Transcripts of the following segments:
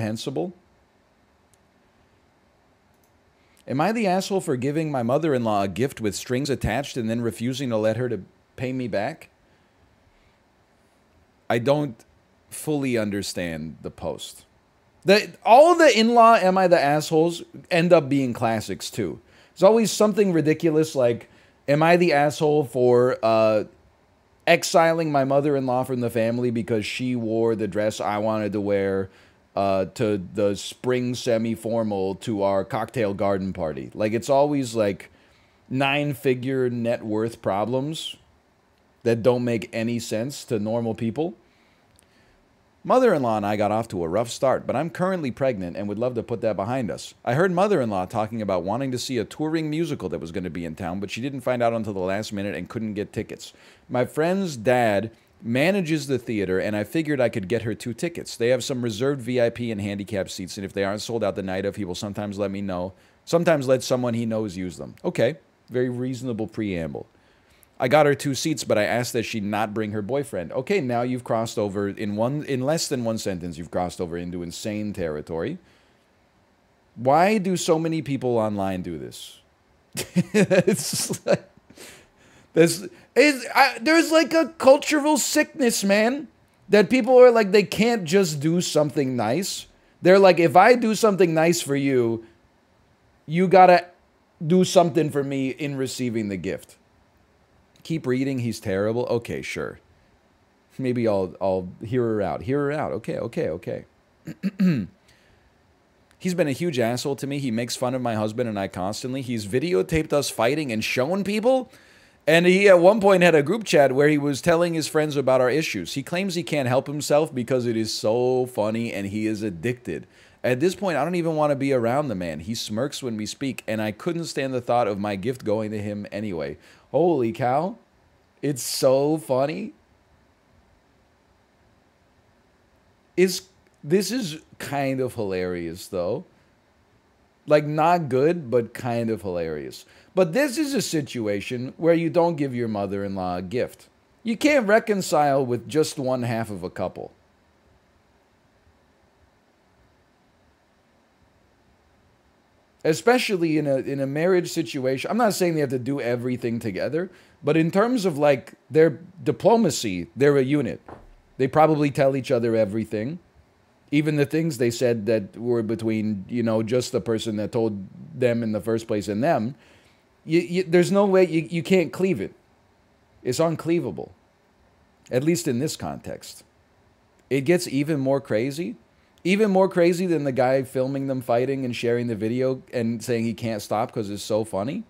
incomprehensible. Am I the asshole for giving my mother-in-law a gift with strings attached and then refusing to let her to pay me back? I don't fully understand the post. All the in-law Am I the Assholes end up being classics too. There's always something ridiculous like, am I the asshole for exiling my mother-in-law from the family because she wore the dress I wanted to wear to the spring semi-formal to our cocktail garden party? Like, it's always like 9-figure net worth problems that don't make any sense to normal people. Mother-in-law and I got off to a rough start, but I'm currently pregnant and would love to put that behind us. I heard mother-in-law talking about wanting to see a touring musical that was going to be in town, but she didn't find out until the last minute and couldn't get tickets. My friend's dad manages the theater, and I figured I could get her 2 tickets. They have some reserved VIP and handicap seats, and if they aren't sold out the night of, he will sometimes let me know. Sometimes let someone he knows use them. Okay, very reasonable preamble. I got her 2 seats, but I asked that she not bring her boyfriend. Okay, now you've crossed over, in less than one sentence, you've crossed over into insane territory. Why do so many people online do this? It's like, there's like a cultural sickness, man, that people are like, they can't just do something nice. They're like, if I do something nice for you, you gotta do something for me in receiving the gift. Keep reading, he's terrible. Okay, sure. Maybe I'll hear her out. Hear her out. Okay. He's been a huge asshole to me. He makes fun of my husband and I constantly. He's videotaped us fighting and showing people. And he at one point had a group chat where he was telling his friends about our issues. He claims he can't help himself because it is so funny and he is addicted. At this point, I don't even want to be around the man. He smirks when we speak, and I couldn't stand the thought of my gift going to him anyway. Holy cow. It's so funny. This is kind of hilarious, though. Like, not good, but kind of hilarious. But this is a situation where you don't give your mother-in-law a gift. You can't reconcile with just one half of a couple. Especially in a marriage situation. I'm not saying they have to do everything together, but in terms of like their diplomacy, they're a unit. They probably tell each other everything. Even the things they said that were between, you know, just the person that told them in the first place and them. There's no way, you can't cleave it. It's uncleavable. At least in this context. It gets even more crazy. Even more crazy than the guy filming them fighting and sharing the video and saying he can't stop because it's so funny.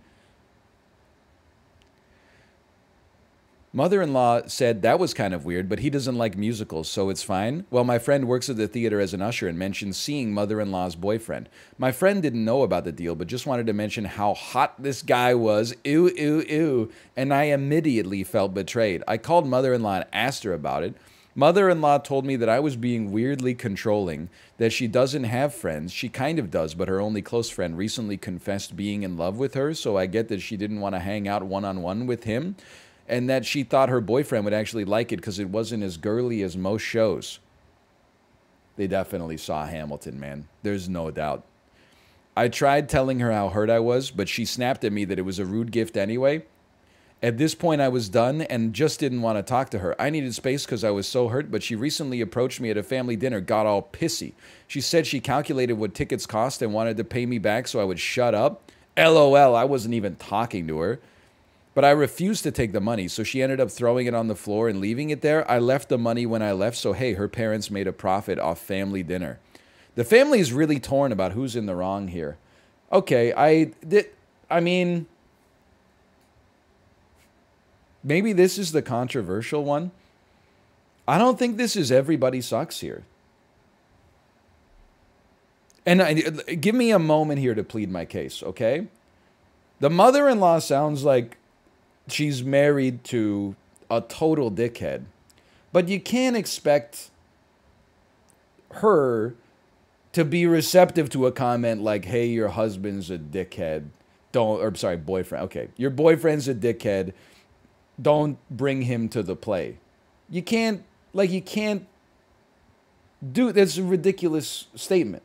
Mother-in-law said that was kind of weird, but he doesn't like musicals, so it's fine. Well, my friend works at the theater as an usher and mentioned seeing mother-in-law's boyfriend. My friend didn't know about the deal, but just wanted to mention how hot this guy was. Ew, ew, ew. And I immediately felt betrayed. I called mother-in-law and asked her about it. Mother-in-law told me that I was being weirdly controlling, that she doesn't have friends. She kind of does, but her only close friend recently confessed being in love with her, so I get that she didn't want to hang out one-on-one with him, and that she thought her boyfriend would actually like it because it wasn't as girly as most shows. They definitely saw Hamilton, man. There's no doubt. I tried telling her how hurt I was, but she snapped at me that it was a rude gift anyway. At this point, I was done and just didn't want to talk to her. I needed space because I was so hurt, but she recently approached me at a family dinner, got all pissy. She said she calculated what tickets cost and wanted to pay me back so I would shut up. LOL, I wasn't even talking to her. But I refused to take the money, so she ended up throwing it on the floor and leaving it there. I left the money when I left, so hey, her parents made a profit off family dinner. The family is really torn about who's in the wrong here. Okay, I mean... Maybe this is the controversial one. I don't think this is everybody sucks here. And give me a moment here to plead my case, okay? The mother-in-law sounds like she's married to a total dickhead. But you can't expect her to be receptive to a comment like, hey, your husband's a dickhead. Boyfriend. Okay, your boyfriend's a dickhead. Don't bring him to the play. You can't Dude, that's a ridiculous statement.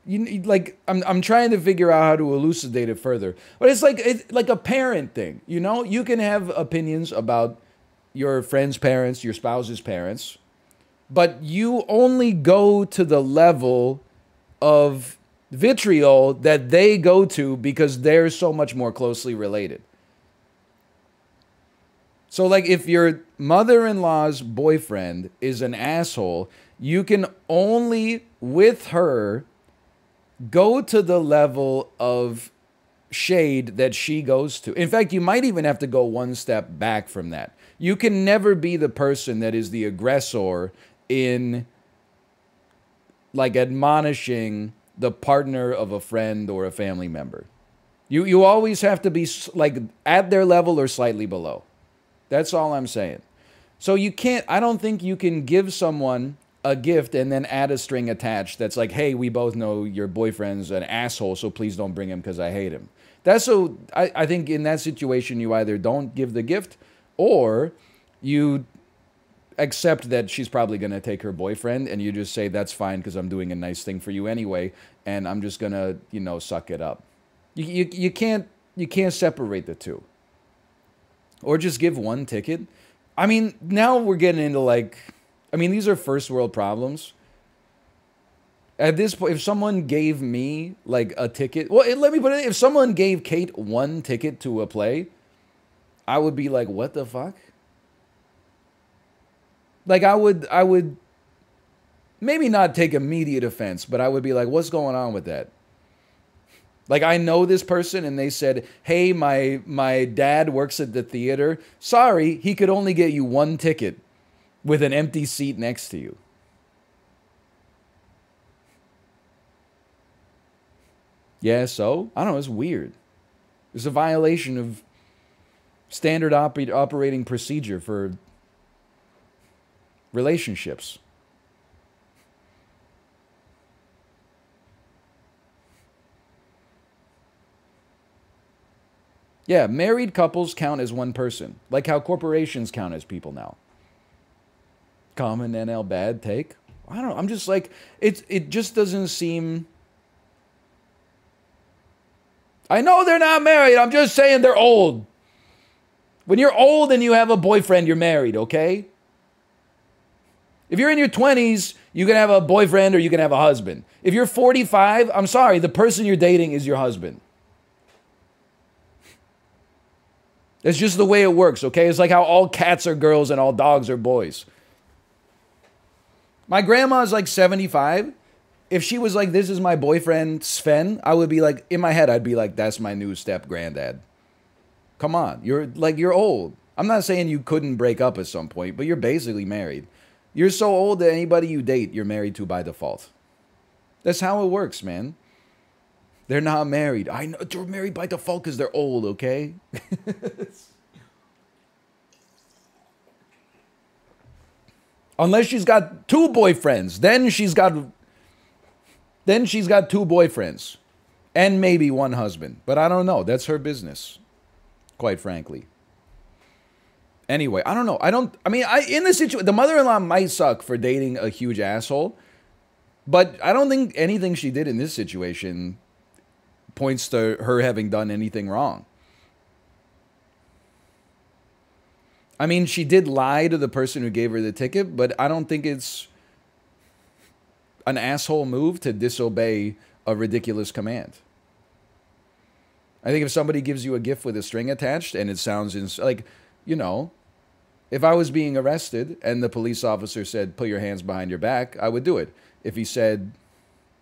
Like I'm trying to figure out how to elucidate it further, but it's like a parent thing. You know, you can have opinions about your friend's parents, your spouse's parents, but you only go to the level of vitriol that they go to because they're so much more closely related. So, like, if your mother-in-law's boyfriend is an asshole, you can only, with her, go to the level of shade that she goes to. In fact, you might even have to go one step back from that. You can never be the person that is the aggressor in, like, admonishing the partner of a friend or a family member. You always have to be, like, at their level or slightly below. That's all I'm saying. So you can't, I don't think you can give someone a gift and then add a string attached that's like, hey, we both know your boyfriend's an asshole, so please don't bring him because I hate him. That's so, I think in that situation, you either don't give the gift or you accept that she's probably going to take her boyfriend and you just say, that's fine because I'm doing a nice thing for you anyway, and I'm just going to, you know, suck it up. You can't separate the two. Or just give one ticket. I mean, now we're getting into like, I mean, these are first world problems. At this point, if someone gave me like a ticket, well, let me put it, if someone gave Kate one ticket to a play, I would be like, what the fuck? Like I would maybe not take immediate offense, but I would be like, what's going on with that? Like, I know this person, and they said, hey, my dad works at the theater. Sorry, he could only get you one ticket with an empty seat next to you. Yeah, so? I don't know, it's weird. It's a violation of standard operating procedure for relationships. Yeah, married couples count as one person, like how corporations count as people now. Common NL bad take? I don't know. I'm just like, it just doesn't seem... I know they're not married. I'm just saying they're old. When you're old and you have a boyfriend, you're married, okay? If you're in your 20s, you can have a boyfriend or you can have a husband. If you're 45, I'm sorry, the person you're dating is your husband. It's just the way it works, okay? It's like how all cats are girls and all dogs are boys. My grandma's like 75. If she was like, this is my boyfriend, Sven, I would be like, in my head, I'd be like, that's my new step granddad. Come on, you're old. I'm not saying you couldn't break up at some point, but you're basically married. You're so old that anybody you date, you're married to by default. That's how it works, man. They're not married. I know they're married by default because they're old, okay? Unless she's got two boyfriends. Then she's got two boyfriends. And maybe one husband. But I don't know. That's her business. Quite frankly. Anyway, I don't know. In this situation, the mother-in-law might suck for dating a huge asshole. But I don't think anything she did in this situation points to her having done anything wrong. I mean, she did lie to the person who gave her the ticket, but I don't think it's an asshole move to disobey a ridiculous command. I think if somebody gives you a gift with a string attached and it sounds like, you know, if I was being arrested and the police officer said, put your hands behind your back, I would do it. If he said,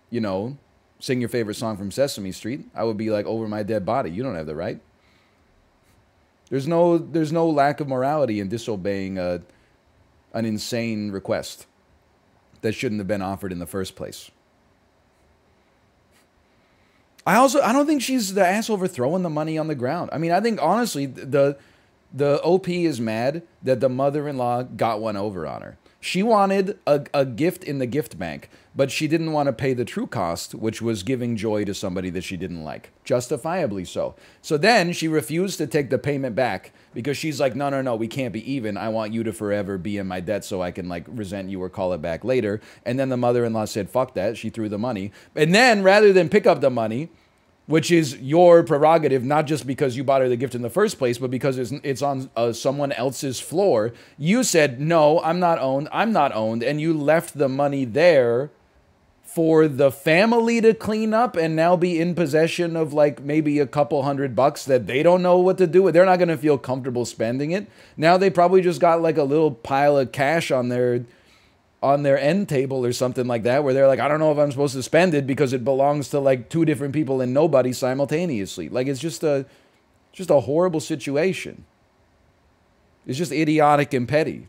you know, sing your favorite song from Sesame Street, I would be like, over my dead body. You don't have the right. There's no lack of morality in disobeying an insane request that shouldn't have been offered in the first place. I don't think she's the asshole for throwing the money on the ground. I mean, I think honestly the OP is mad that the mother-in-law got one over on her. She wanted a gift in the gift bank, but she didn't want to pay the true cost, which was giving joy to somebody that she didn't like. Justifiably so. So then she refused to take the payment back because she's like, no, no, no, we can't be even. I want you to forever be in my debt so I can like resent you or call it back later. And then the mother-in-law said, fuck that. She threw the money. And then rather than pick up the money, which is your prerogative, not just because you bought her the gift in the first place, but because it's on someone else's floor. You said, no, I'm not owned, and you left the money there for the family to clean up and now be in possession of like maybe a couple $100 that they don't know what to do with. They're not going to feel comfortable spending it. Now they probably just got like a little pile of cash on their end table or something like that, where they're like, I don't know if I'm supposed to spend it because it belongs to like 2 different people and nobody simultaneously. Like, it's just a horrible situation. It's just idiotic and petty.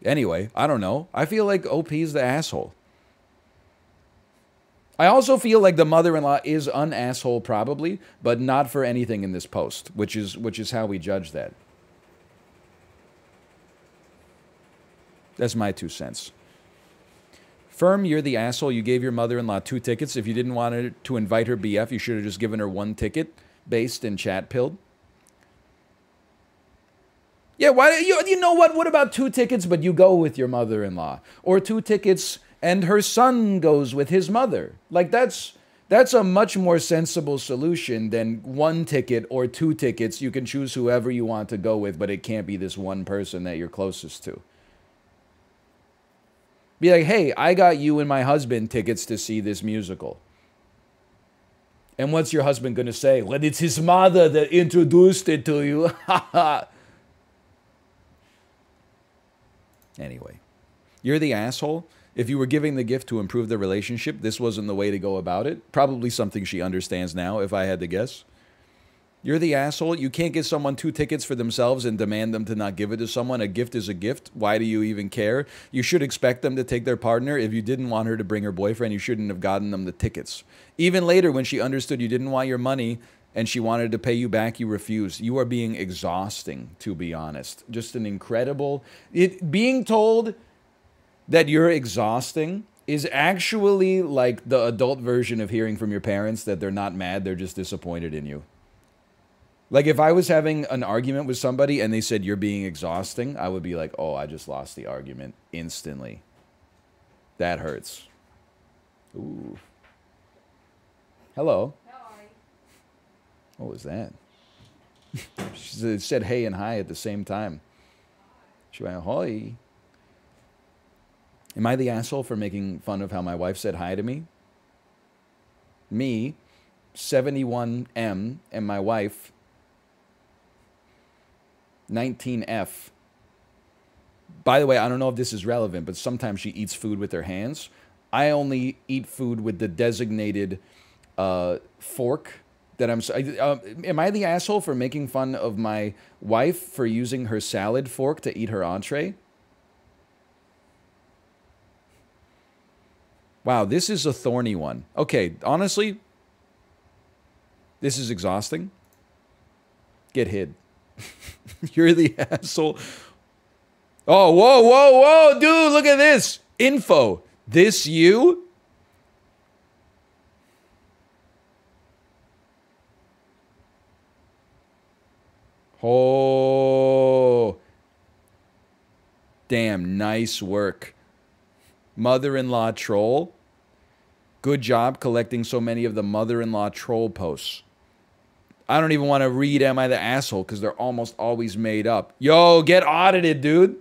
Anyway, I don't know. I feel like OP's the asshole. I also feel like the mother-in-law is an asshole probably, but not for anything in this post, which is how we judge that. That's my 2 cents. Firm, you're the asshole. You gave your mother-in-law 2 tickets. If you didn't want her to invite her BF, you should have just given her 1 ticket, based and chat pilled. Yeah, why you know what? What about 2 tickets, but you go with your mother-in-law? Or 2 tickets and her son goes with his mother? Like, that's a much more sensible solution than 1 ticket or 2 tickets. You can choose whoever you want to go with, but it can't be this one person that you're closest to. Be like, hey, I got you and my husband tickets to see this musical. And what's your husband going to say? Well, it's his mother that introduced it to you. Anyway, you're the asshole. If you were giving the gift to improve the relationship, this wasn't the way to go about it. Probably something she understands now, if I had to guess. You're the asshole. You can't get someone 2 tickets for themselves and demand them to not give it to someone. A gift is a gift. Why do you even care? You should expect them to take their partner. If you didn't want her to bring her boyfriend, you shouldn't have gotten them the tickets. Even later, when she understood you didn't want your money and she wanted to pay you back, you refused. You are being exhausting, to be honest. Just an incredible... being told that you're exhausting is actually like the adult version of hearing from your parents that they're not mad, they're just disappointed in you. Like, if I was having an argument with somebody and they said, you're being exhausting, I would be like, oh, I just lost the argument instantly. That hurts. Ooh. Hello. How are you? What was that? She said hey and hi at the same time. She went, hoi. Am I the asshole for making fun of how my wife said hi to me? Me, 71M, and my wife... 19F. By the way, I don't know if this is relevant, but sometimes she eats food with her hands. I only eat food with the designated fork that I'm... am I the asshole for making fun of my wife for using her salad fork to eat her entree? Wow, this is a thorny one. Okay, honestly, this is exhausting. Get hid. You're the asshole. Oh, whoa, whoa, whoa, dude, look at this. Info. This you? Oh. Damn, nice work. Mother-in-law troll. Good job collecting so many of the mother-in-law troll posts. I don't even want to read Am I the Asshole because they're almost always made up. Yo, get audited, dude.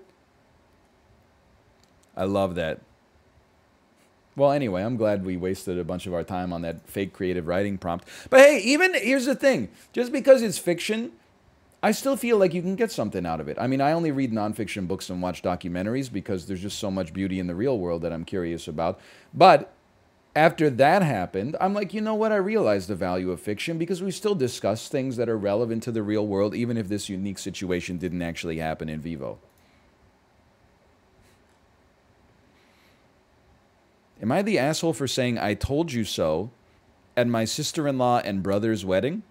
I love that. Well, anyway, I'm glad we wasted a bunch of our time on that fake creative writing prompt. But hey, even here's the thing. Just because it's fiction, I still feel like you can get something out of it. I mean, I only read nonfiction books and watch documentaries because there's just so much beauty in the real world that I'm curious about. But after that happened, I'm like, you know what? I realized the value of fiction because we still discuss things that are relevant to the real world, even if this unique situation didn't actually happen in vivo. Am I the asshole for saying I told you so at my sister-in-law and brother's wedding?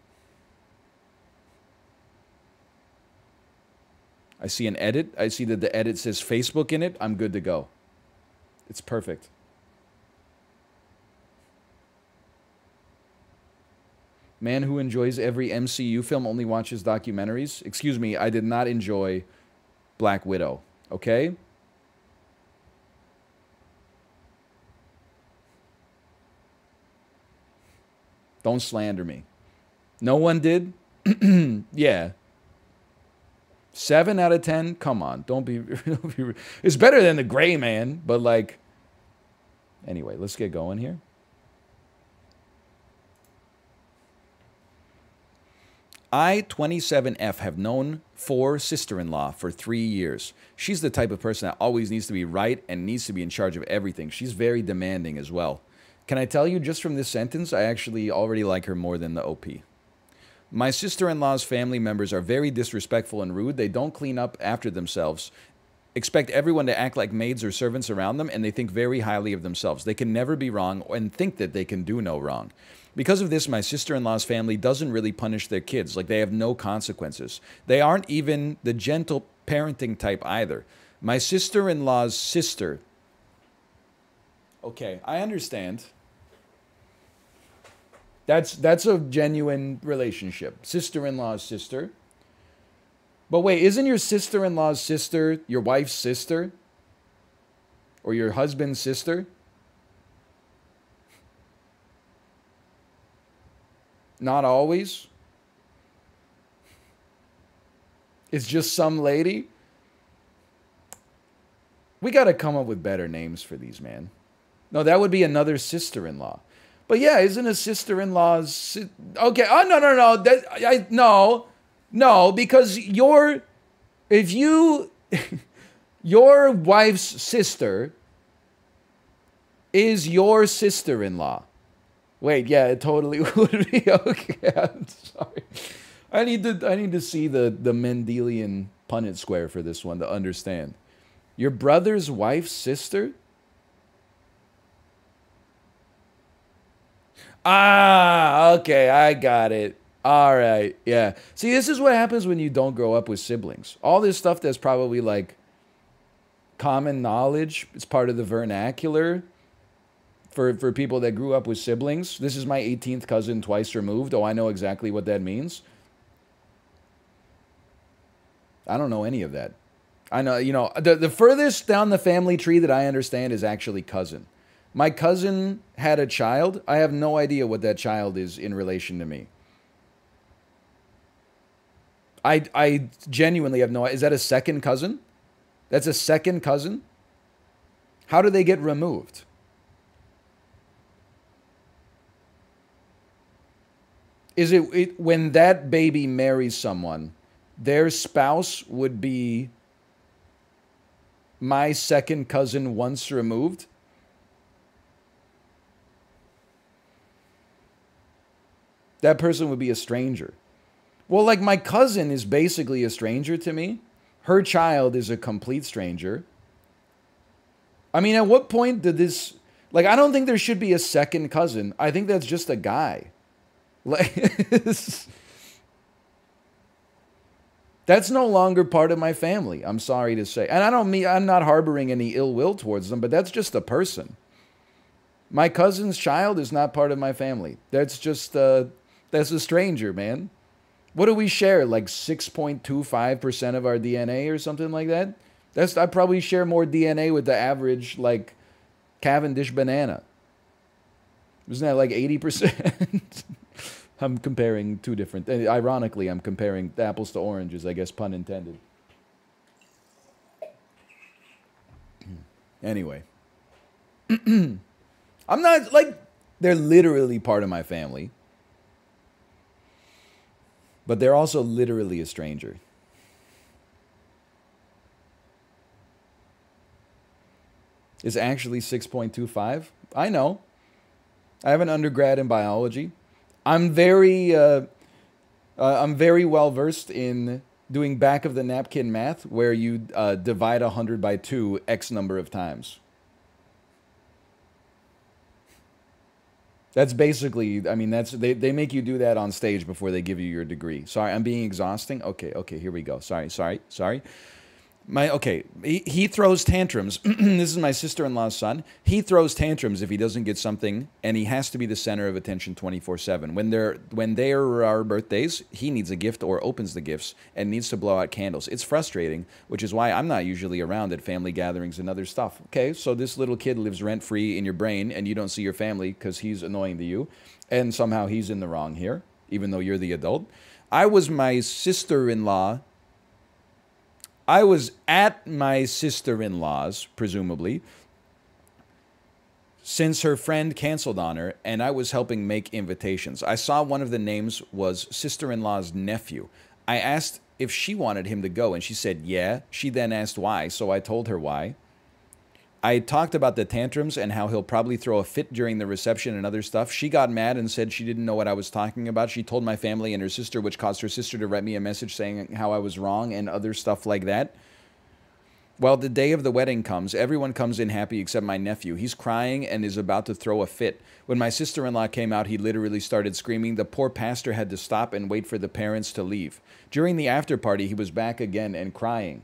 I see an edit. I see that the edit says Facebook in it. I'm good to go. It's perfect. Man who enjoys every MCU film only watches documentaries. Excuse me, I did not enjoy Black Widow. Okay? Don't slander me. No one did? Yeah. 7 out of 10? Come on. Don't be... It's better than The Gray Man, but like... Anyway, let's get going here. I, 27F, have known 4 sister-in-law for 3 years. She's the type of person that always needs to be right and needs to be in charge of everything. She's very demanding as well. Can I tell you, just from this sentence, I actually already like her more than the OP. My sister-in-law's family members are very disrespectful and rude. They don't clean up after themselves, expect everyone to act like maids or servants around them, and they think very highly of themselves. They can never be wrong and think that they can do no wrong. Because of this, my sister-in-law's family doesn't really punish their kids. Like, they have no consequences. They aren't even the gentle parenting type either. My sister-in-law's sister... Okay, I understand. That's a genuine relationship. Sister-in-law's sister. But wait, isn't your sister-in-law's sister your wife's sister? Or your husband's sister? Not always. It's just some lady. We got to come up with better names for these, man. No, that would be another sister-in-law. But yeah, isn't a sister-in-law's... Okay, oh, no. No, because your wife's sister is your sister-in-law. Wait, yeah, it totally would be. Okay, I'm sorry. I need to see the Mendelian Punnett square for this one to understand. Your brother's wife's sister? Ah, okay, I got it. All right, yeah. See, this is what happens when you don't grow up with siblings. All this stuff that's probably like common knowledge, it's part of the vernacular for people that grew up with siblings. This is my 18th cousin twice removed. Oh, I know exactly what that means. I don't know any of that. I know, you know, the furthest down the family tree that I understand is actually cousin. My cousin had a child. I have no idea what that child is in relation to me. I genuinely have no idea. Is that a second cousin? That's a second cousin? How do they get removed? Is it when that baby marries someone, their spouse would be my second cousin once removed? That person would be a stranger. Well, like, my cousin is basically a stranger to me. Her child is a complete stranger. I mean, at what point did this... Like, I don't think there should be a second cousin. I think that's just a guy. Like, that's no longer part of my family, I'm sorry to say. And I don't mean... I'm not harboring any ill will towards them, but that's just a person. My cousin's child is not part of my family. That's just... that's a stranger, man. What do we share? Like 6.25% of our DNA or something like that? I probably share more DNA with the average, like, Cavendish banana. Isn't that like 80%? I'm comparing two different... Ironically, I'm comparing apples to oranges, I guess, pun intended. Anyway. I'm not, like... They're literally part of my family. But they're also literally a stranger. It's actually 6.25. I know. I have an undergrad in biology. I'm very well versed in doing back of the napkin math, where you divide 100 by 2 X number of times. That's basically, I mean, they make you do that on stage before they give you your degree. Sorry, I'm being exhausting. Okay, here we go. Sorry. He throws tantrums. This is my sister-in-law's son. He throws tantrums if he doesn't get something, and he has to be the center of attention 24/7. When there are birthdays, he needs a gift or opens the gifts and needs to blow out candles. It's frustrating, which is why I'm not usually around at family gatherings and other stuff. Okay, so this little kid lives rent-free in your brain, and you don't see your family because he's annoying to you, and somehow he's in the wrong here, even though you're the adult. I was at my sister-in-law's, presumably, since her friend canceled on her, and I was helping make invitations. I saw one of the names was sister-in-law's nephew. I asked if she wanted him to go, and she said yeah. She then asked why, so I told her why. I talked about the tantrums and how he'll probably throw a fit during the reception and other stuff. She got mad and said she didn't know what I was talking about. She told my family and her sister, which caused her sister to write me a message saying how I was wrong and other stuff like that. Well, the day of the wedding comes. Everyone comes in happy except my nephew. He's crying and is about to throw a fit. When my sister-in-law came out, he literally started screaming. The poor pastor had to stop and wait for the parents to leave. During the after party, he was back again and crying.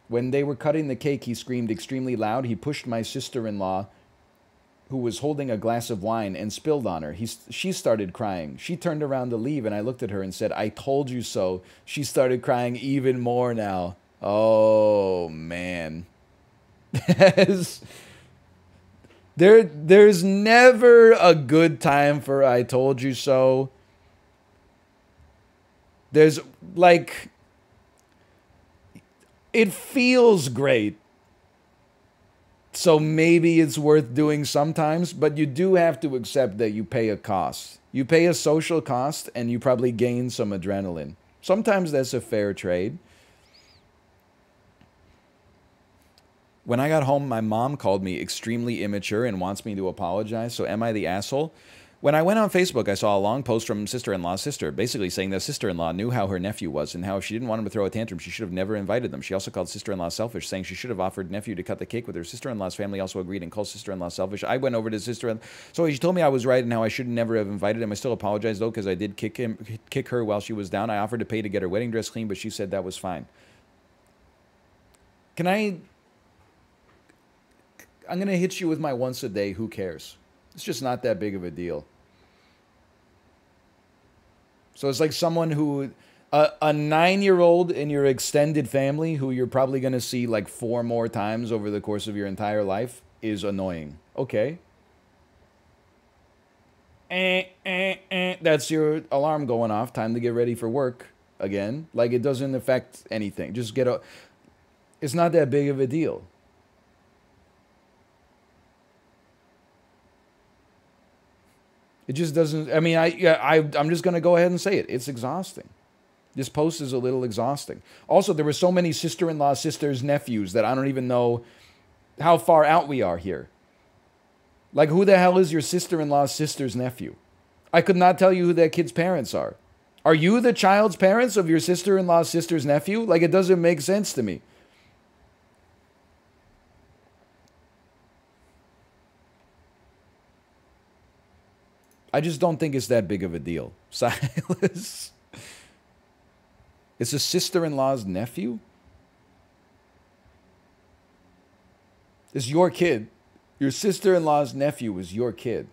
When they were cutting the cake, he screamed extremely loud. He pushed my sister-in-law, who was holding a glass of wine, and spilled on her. She started crying. She turned around to leave, and I looked at her and said, "I told you so." She started crying even more now. Oh, man. There's never a good time for "I told you so." There's, like... It feels great, so maybe it's worth doing sometimes, but you do have to accept that you pay a cost. You pay a social cost, and you probably gain some adrenaline. Sometimes that's a fair trade. When I got home, my mom called me extremely immature and wants me to apologize, so am I the asshole? When I went on Facebook, I saw a long post from sister-in-law's sister, basically saying that sister-in-law knew how her nephew was and how if she didn't want him to throw a tantrum, she should have never invited them. She also called sister-in-law selfish, saying she should have offered nephew to cut the cake with her. Sister-in-law's family also agreed and called sister-in-law selfish. I went over to sister-in-law. So she told me I was right and how I should never have invited him. I still apologize, though, because I did kick her while she was down. I offered to pay to get her wedding dress clean, but she said that was fine. I'm going to hit you with my once a day, who cares? It's just not that big of a deal. So it's like someone who, a 9-year-old in your extended family who you're probably going to see like 4 more times over the course of your entire life is annoying. Okay. That's your alarm going off. Time to get ready for work again. Like, it doesn't affect anything. Just it's not that big of a deal. It just doesn't, I mean, I'm just going to go ahead and say it. It's exhausting. This post is a little exhausting. Also, there were so many sister-in-law, sisters, nephews that I don't even know how far out we are here. Like, who the hell is your sister-in-law, sister's nephew? I could not tell you who that kid's parents are. Are you the child's parents of your sister-in-law, sister's nephew? Like, it doesn't make sense to me. I just don't think it's that big of a deal. Silas. It's a sister-in-law's nephew? It's your kid. Your sister-in-law's nephew is your kid.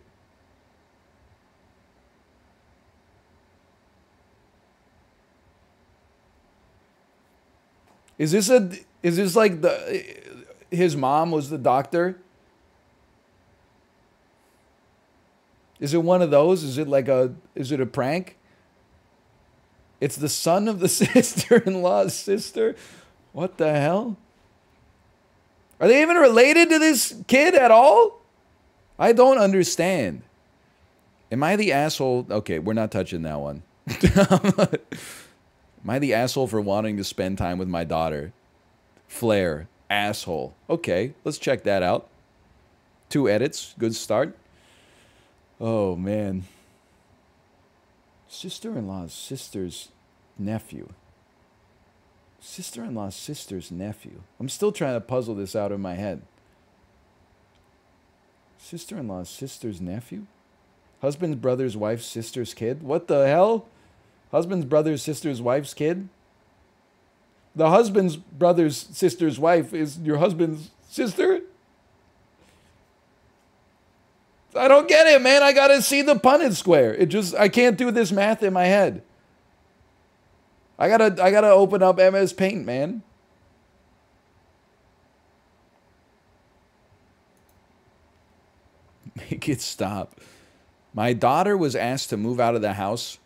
Is this like his mom was the doctor? Is it one of those? Is it a prank? It's the son of the sister-in-law's sister? What the hell? Are they even related to this kid at all? I don't understand. Am I the asshole? Okay, we're not touching that one. Am I the asshole for wanting to spend time with my daughter? Flair, asshole. Okay, let's check that out. 2 edits, good start. Oh, man. Sister-in-law's sister's nephew. Sister-in-law's sister's nephew. I'm still trying to puzzle this out in my head. Sister-in-law's sister's nephew? Husband's brother's wife's sister's kid? What the hell? Husband's brother's sister's wife's kid? The husband's brother's sister's wife is your husband's sister? I don't get it, man. I gotta see the Punnett square. I can't do this math in my head. I gotta open up MS Paint, man. Make it stop. My daughter was asked to move out of the house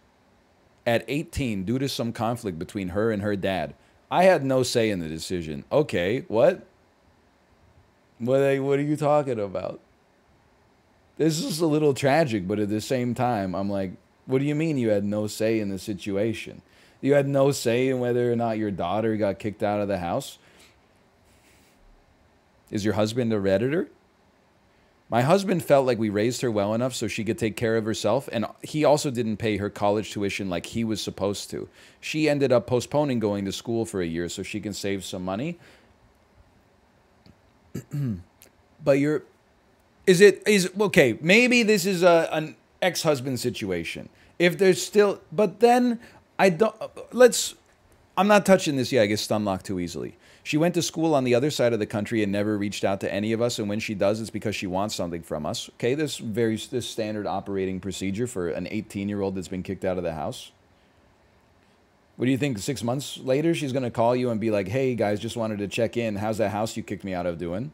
at 18 due to some conflict between her and her dad. I had no say in the decision. Okay, what? What are you talking about? This is a little tragic, but at the same time, I'm like, what do you mean you had no say in the situation? You had no say in whether or not your daughter got kicked out of the house? Is your husband a Redditor? My husband felt like we raised her well enough so she could take care of herself, and he also didn't pay her college tuition like he was supposed to. She ended up postponing going to school for a year so she can save some money. But okay, maybe this is an ex-husband situation. If there's still, but then I'm not touching this yet. I get stun locked too easily. She went to school on the other side of the country and never reached out to any of us, and when she does, it's because she wants something from us. Okay, this standard operating procedure for an 18-year-old that's been kicked out of the house. What do you think, 6 months later, she's going to call you and be like, hey, guys, just wanted to check in. How's that house you kicked me out of doing?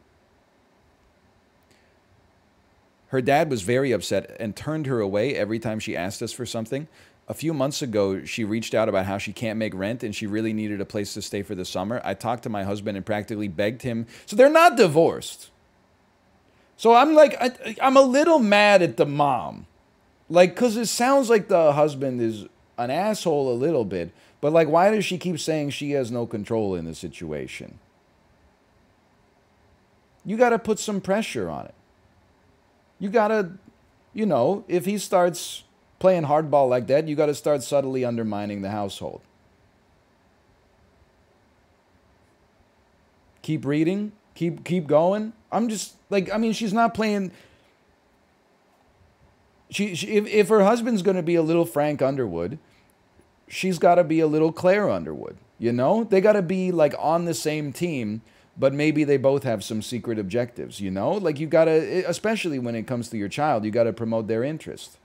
Her dad was very upset and turned her away every time she asked us for something. A few months ago, she reached out about how she can't make rent and she really needed a place to stay for the summer. I talked to my husband and practically begged him. So they're not divorced. So I'm like, I'm a little mad at the mom. Like, because it sounds like the husband is an asshole a little bit. But like, why does she keep saying she has no control in the situation? You got to put some pressure on it. You got to, you know, if he starts playing hardball like that, you got to start subtly undermining the household. Keep reading, keep going. I'm just like, I mean, she's not playing. If her husband's going to be a little Frank Underwood, she's got to be a little Claire Underwood. You know, they got to be like on the same team, but maybe they both have some secret objectives. You know, like you got to, especially when it comes to your child, you got to promote their interest.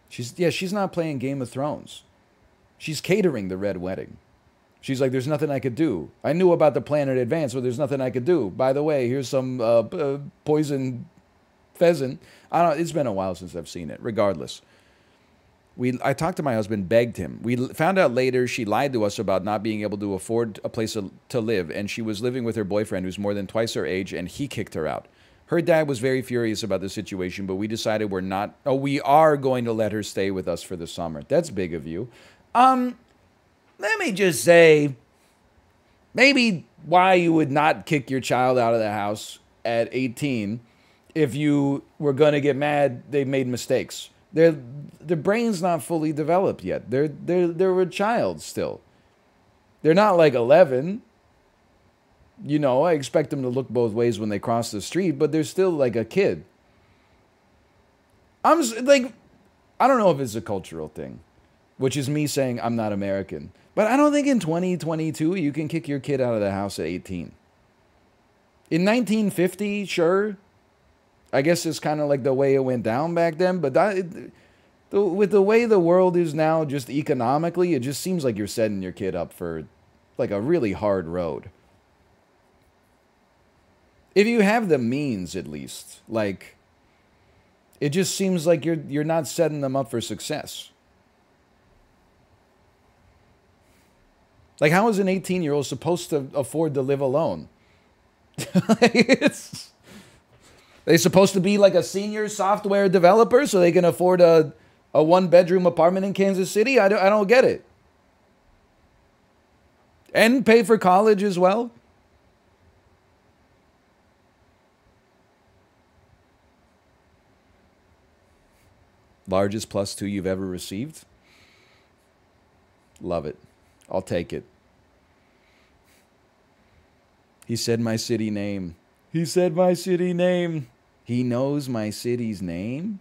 She's not playing Game of Thrones. She's catering the Red Wedding. She's like, there's nothing I could do. I knew about the plan in advance, but there's nothing I could do. By the way, here's some poison pheasant. I don't. It's been a while since I've seen it. Regardless, I talked to my husband, begged him. We found out later she lied to us about not being able to afford a place to live, and she was living with her boyfriend, who's more than twice her age, and he kicked her out. Her dad was very furious about the situation, but we decided we are going to let her stay with us for the summer. That's big of you. Let me just say, maybe why you would not kick your child out of the house at 18 if you were going to get mad they made mistakes. Their brain's not fully developed yet. They're a child still. They're not like 11. You know, I expect them to look both ways when they cross the street, but they're still like a kid. I don't know if it's a cultural thing, which is me saying I'm not American. But I don't think in 2022 you can kick your kid out of the house at 18. In 1950, sure. I guess it's kind of like the way it went down back then. But with the way the world is now, just economically, it just seems like you're setting your kid up for like a really hard road. If you have the means, at least, like, it just seems like you're not setting them up for success. Like, how is an 18-year-old supposed to afford to live alone? They supposed to be like a senior software developer so they can afford a one-bedroom apartment in Kansas City? I don't get it. And pay for college as well? Largest +2 you've ever received? Love it. I'll take it. He said my city name. He said my city name. He knows my city's name?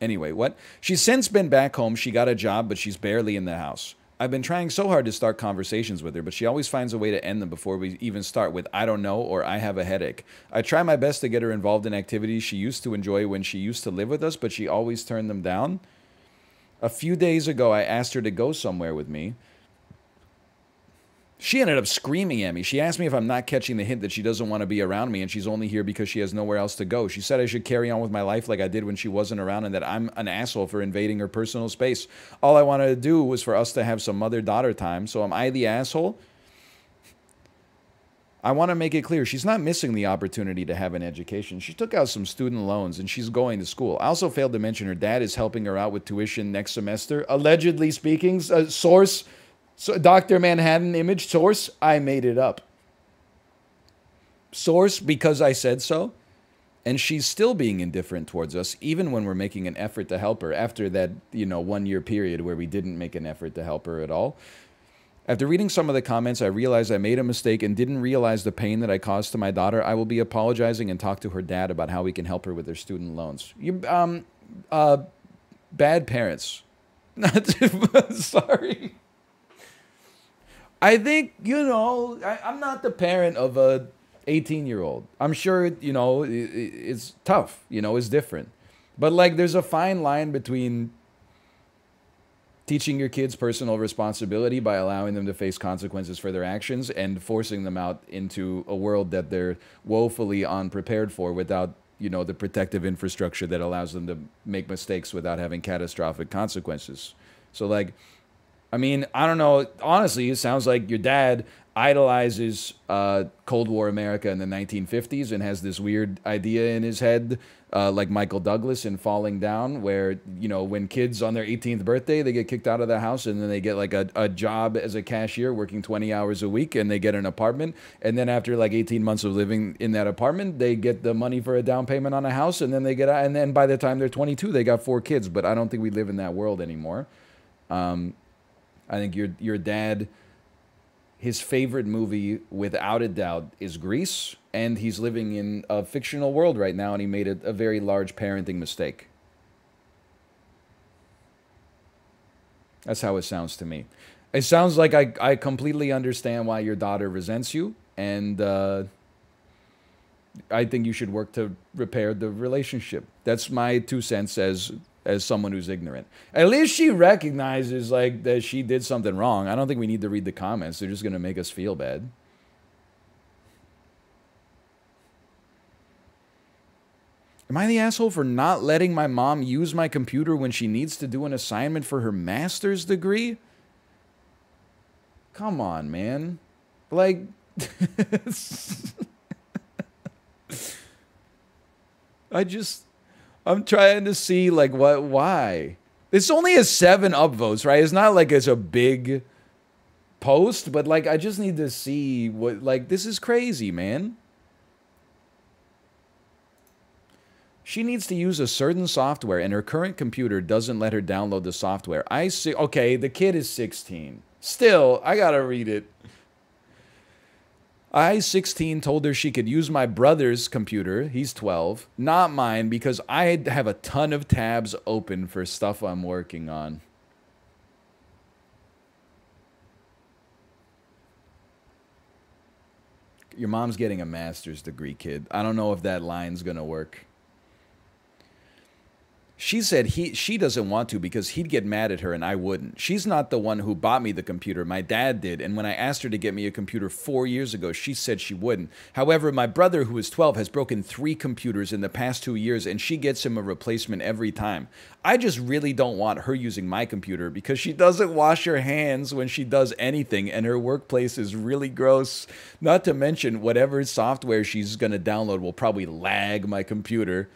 Anyway, what? She's since been back home. She got a job, but she's barely in the house. I've been trying so hard to start conversations with her, but she always finds a way to end them before we even start with "I don't know" or "I have a headache." I try my best to get her involved in activities she used to enjoy when she used to live with us, but she always turned them down. A few days ago, I asked her to go somewhere with me. She ended up screaming at me. She asked me if I'm not catching the hint that she doesn't want to be around me and she's only here because she has nowhere else to go. She said I should carry on with my life like I did when she wasn't around and that I'm an asshole for invading her personal space. All I wanted to do was for us to have some mother-daughter time, so am I the asshole? I want to make it clear, she's not missing the opportunity to have an education. She took out some student loans and she's going to school. I also failed to mention her dad is helping her out with tuition next semester. Allegedly speaking, source... So, Dr. Manhattan image, source, I made it up. Source, because I said so. And she's still being indifferent towards us, even when we're making an effort to help her after that, 1 year period where we didn't make an effort to help her at all. After reading some of the comments, I realized I made a mistake and didn't realize the pain that I caused to my daughter. I will be apologizing and talk to her dad about how we can help her with her student loans. Bad parents. Sorry. I think, I'm not the parent of a 18-year-old. I'm sure, it's tough, it's different. But, there's a fine line between teaching your kids personal responsibility by allowing them to face consequences for their actions and forcing them out into a world that they're woefully unprepared for without, the protective infrastructure that allows them to make mistakes without having catastrophic consequences. So, I mean, I don't know. Honestly, it sounds like your dad idolizes Cold War America in the 1950s and has this weird idea in his head, like Michael Douglas in Falling Down, where, when kids on their 18th birthday, they get kicked out of the house and then they get a job as a cashier working 20 hours a week and they get an apartment. And then after 18 months of living in that apartment, they get the money for a down payment on a house and then they get out. And then by the time they're 22, they got 4 kids. But I don't think we live in that world anymore. I think your dad, his favorite movie, without a doubt, is Grease, and he's living in a fictional world right now, and he made a very large parenting mistake. That's how it sounds to me. It sounds like I completely understand why your daughter resents you, and I think you should work to repair the relationship. That's my 2 cents as someone who's ignorant. At least she recognizes that she did something wrong. I don't think we need to read the comments. They're just going to make us feel bad. Am I the asshole for not letting my mom use my computer when she needs to do an assignment for her master's degree? Come on, man. I'm trying to see, why? It's only a 7 upvotes, right? It's not like it's a big post, but, I just need to see what, this is crazy, man. She needs to use a certain software, and her current computer doesn't let her download the software. I see. Okay, the kid is 16. Still, I gotta read it. I, 16, told her she could use my brother's computer, he's 12, not mine, because I have a ton of tabs open for stuff I'm working on. Your mom's getting a master's degree, kid. I don't know if that line's gonna work. She said she doesn't want to because he'd get mad at her and I wouldn't. She's not the one who bought me the computer. My dad did. And when I asked her to get me a computer 4 years ago, she said she wouldn't. However, my brother, who is 12, has broken 3 computers in the past 2 years and she gets him a replacement every time. I just really don't want her using my computer because she doesn't wash her hands when she does anything and her workplace is really gross. Not to mention whatever software she's going to download will probably lag my computer.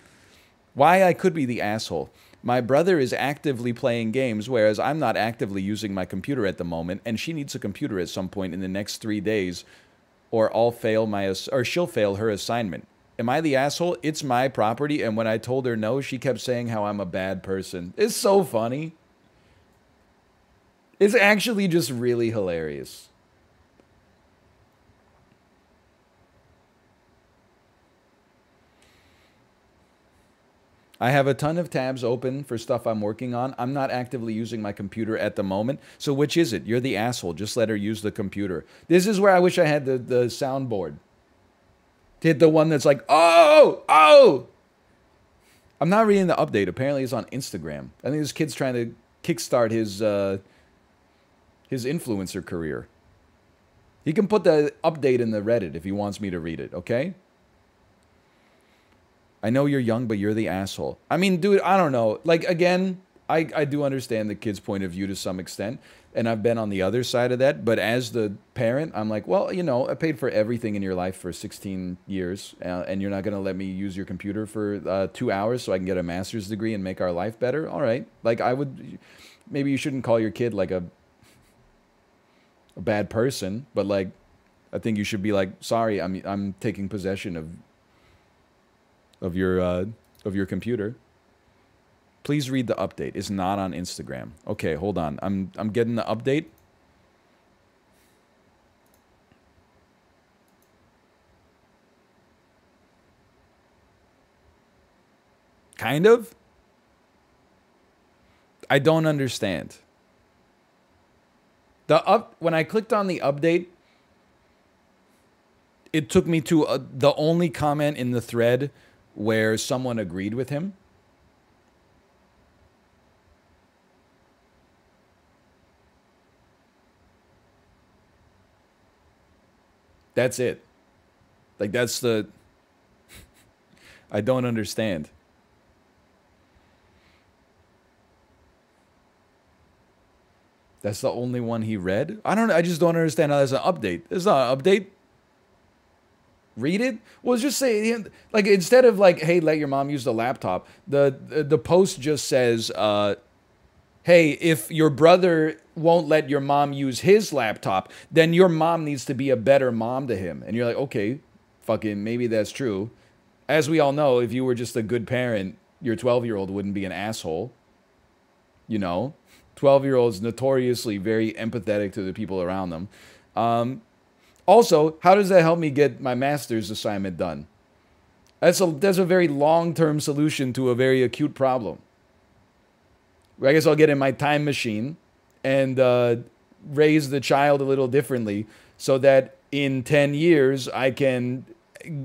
Why I could be the asshole. My brother is actively playing games, whereas I'm not actively using my computer at the moment, and she needs a computer at some point in the next 3 days, or she'll fail her assignment. Am I the asshole? It's my property, and when I told her no, she kept saying how I'm a bad person. It's so funny. It's actually just really hilarious. I have a ton of tabs open for stuff I'm working on. I'm not actively using my computer at the moment. So which is it? You're the asshole. Just let her use the computer. This is where I wish I had the soundboard. Hit the one that's like, oh, oh. I'm not reading the update. Apparently it's on Instagram. I think this kid's trying to kickstart his influencer career. He can put the update in the Reddit if he wants me to read it, okay? I know you're young, but you're the asshole. I mean, dude, I don't know. Like, again, I do understand the kid's point of view to some extent, and I've been on the other side of that, but as the parent, I'm like, well, you know, I paid for everything in your life for 16 years, and you're not going to let me use your computer for 2 hours so I can get a master's degree and make our life better? All right. Like, I would... Maybe you shouldn't call your kid, like, a bad person, but, like, I think you should be like, sorry, I'm taking possession of your computer. Please read the update. It's not on Instagram. Okay, hold on. I'm getting the update. Kind of? I don't understand. When I clicked on the update, it took me to the only comment in the thread where someone agreed with him. That's it. Like, that's the... I don't understand. That's the only one he read? I just don't understand how that's an update. It's not an update. Read it? Well, just say, like, instead of like, hey, let your mom use the laptop, the post just says, hey, if your brother won't let your mom use his laptop, then your mom needs to be a better mom to him. And you're like, okay, fucking maybe that's true. As we all know, if you were just a good parent, your 12-year-old wouldn't be an asshole. You know? 12-year-olds notoriously very empathetic to the people around them. Also, how does that help me get my master's assignment done? That's a very long-term solution to a very acute problem. I guess I'll get in my time machine and raise the child a little differently so that in 10 years I can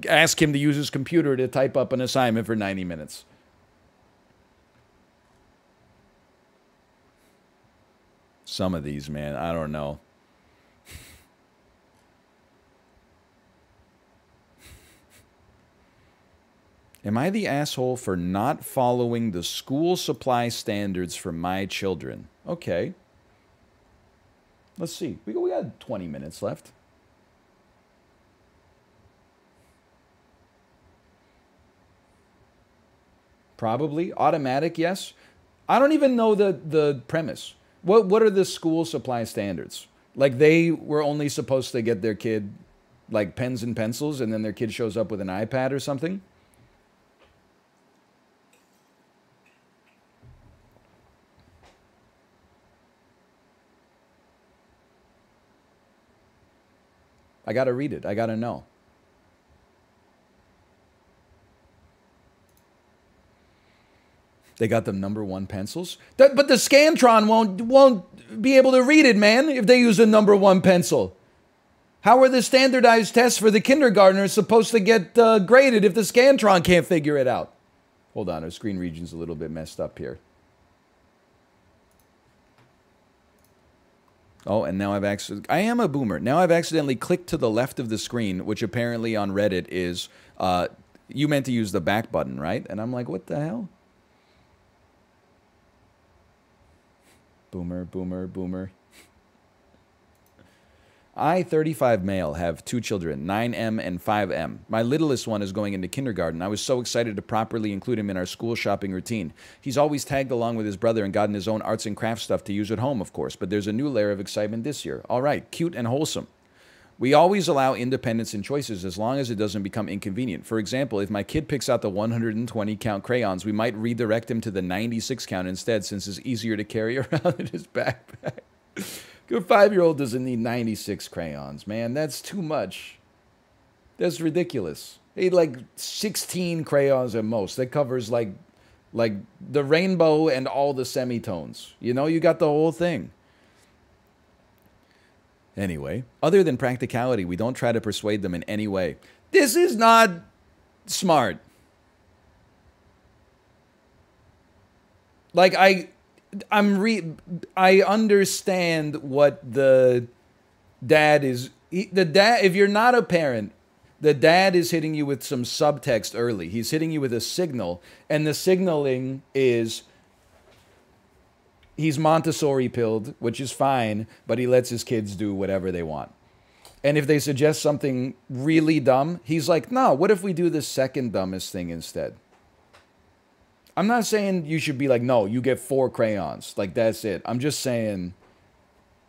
ask him to use his computer to type up an assignment for 90 minutes. Some of these, man, I don't know. Am I the asshole for not following the school supply standards for my children? Okay. Let's see. We got 20 minutes left. Probably. Automatic, yes. I don't even know the premise. What are the school supply standards? Like, they were only supposed to get their kid, like, pens and pencils, and then their kid shows up with an iPad or something? I gotta read it. I gotta know. They got the #1 pencils? But the Scantron won't be able to read it, man, if they use a #1 pencil. How are the standardized tests for the kindergartners supposed to get graded if the Scantron can't figure it out? Hold on, our screen region's a little bit messed up here. Oh, and now I am a boomer. Now I've accidentally clicked to the left of the screen, which apparently on Reddit is, you meant to use the back button, right? And I'm like, what the hell? Boomer, boomer, boomer. I, 35 male, have 2 children, 9M and 5M. My littlest one is going into kindergarten. I was so excited to properly include him in our school shopping routine. He's always tagged along with his brother and gotten his own arts and crafts stuff to use at home, of course, but there's a new layer of excitement this year. All right, cute and wholesome. We always allow independence in choices as long as it doesn't become inconvenient. For example, if my kid picks out the 120 count crayons, we might redirect him to the 96 count instead, since it's easier to carry around in his backpack. Your 5-year-old doesn't need 96 crayons, man. That's too much. That's ridiculous. They need like 16 crayons at most. That covers like Like the rainbow and all the semitones. You know, you got the whole thing. Anyway, other than practicality, we don't try to persuade them in any way. This is not smart. Like I understand what the dad is. The dad, if you're not a parent, the dad is hitting you with some subtext early. He's hitting you with a signal, and the signaling is he's Montessori pilled, which is fine, but he lets his kids do whatever they want. And if they suggest something really dumb, he's like, no, what if we do the second dumbest thing instead? I'm not saying you should be like, no, you get 4 crayons. Like, that's it. I'm just saying,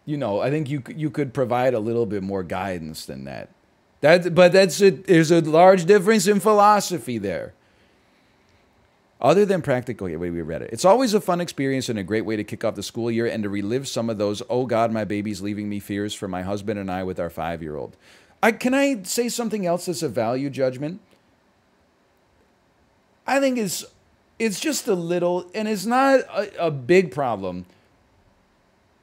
you know, I think you could provide a little bit more guidance than that. But that's it. There's a large difference in philosophy there. Other than practical, we read it. It's always a fun experience and a great way to kick off the school year and to relive some of those, oh God, my baby's leaving me fears for my husband and I with our 5-year-old. Can I say something else that's a value judgment? I think it's just a little, and it's not a big problem.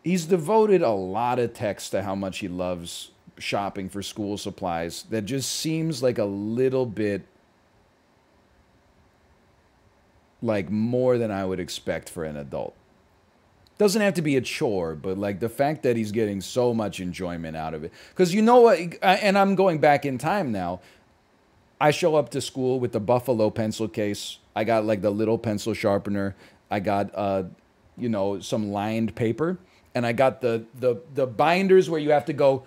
He's devoted a lot of text to how much he loves shopping for school supplies. That just seems like a little bit like more than I would expect for an adult. Doesn't have to be a chore, but like the fact that he's getting so much enjoyment out of it. Because you know what, and I'm going back in time now. I show up to school with the Buffalo pencil case. I got like the little pencil sharpener. I got, you know, some lined paper. And I got the binders where you have to go,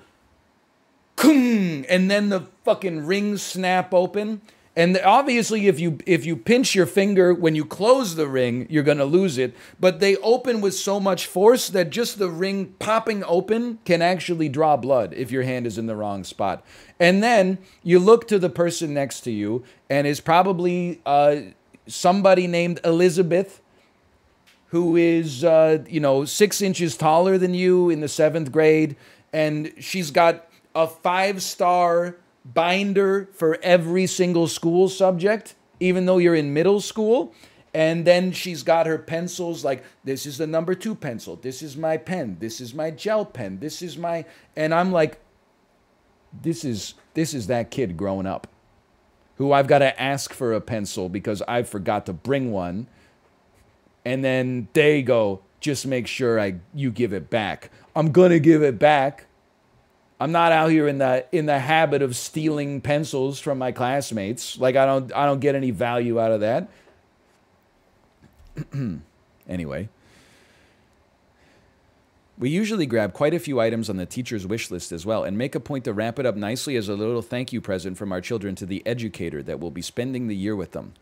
kung, and then the fucking rings snap open. And obviously, if you pinch your finger when you close the ring, you're going to lose it. But they open with so much force that just the ring popping open can actually draw blood if your hand is in the wrong spot. And then you look to the person next to you, and it's probably somebody named Elizabeth, who is, you know, 6 inches taller than you in the 7th grade. And she's got a 5-star binder for every single school subject, even though you're in middle school. And then she's got her pencils, like, this is the number 2 pencil. This is my pen. This is my gel pen. This is my... And I'm like, this is that kid growing up who I've got to ask for a pencil because I forgot to bring one. And then they go, just make sure you give it back. I'm going to give it back. I'm not out here in the habit of stealing pencils from my classmates. Like I don't get any value out of that. Anyway, we usually grab quite a few items on the teacher's wish list as well and make a point to wrap it up nicely as a little thank you present from our children to the educator that will be spending the year with them.